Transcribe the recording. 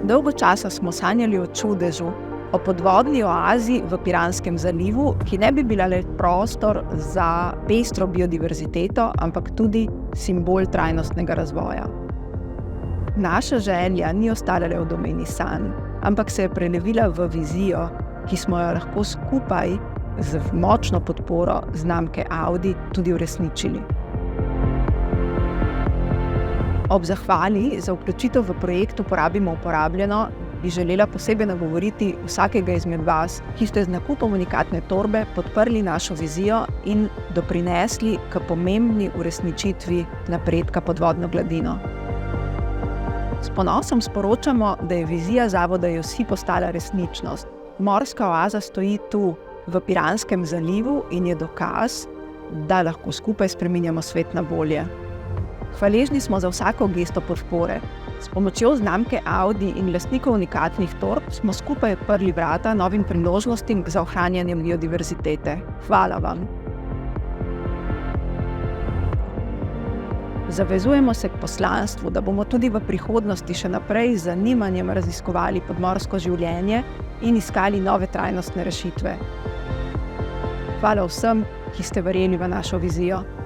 Dolgo časa smo sanjali o čudežu, o podvodni oazi v Piranskem zalivu, ki ne bi bila le prostor za pestro biodiverziteto, ampak tudi simbol trajnostnega razvoja. Naša želja ni ostala le v domeni sanj, ampak se je prelevila v vizijo, ki smo jo lahko skupaj z močno podporo znamke Audi tudi uresničili. Ob zahvali za vključitev v projekt Uporabimo uporabljeno bi želela posebej nagovoriti vsakega izmed vas, ki ste z nakupom unikatne torbe podprli našo vizijo in doprinesli k pomembni uresničitvi napredka pod vodno gladino. S ponosom sporočamo, da je vizija Zavoda IOSI postala resničnost. Morska oaza stoji tu, v Piranskem zalivu, in je dokaz, da lahko skupaj spreminjamo svet na bolje. Hvaležni smo za vsako gesto podpore. S pomočjo znamke Audi in lastnikov unikatnih torb smo skupaj odprli vrata novim priložnostim za ohranjanje biodiverzitete. Hvala vam. Zavezujemo se k poslanstvu, da bomo tudi v prihodnosti še naprej z zanimanjem raziskovali podmorsko življenje in iskali nove trajnostne rešitve. Hvala vsem, ki ste verjeli v našo vizijo.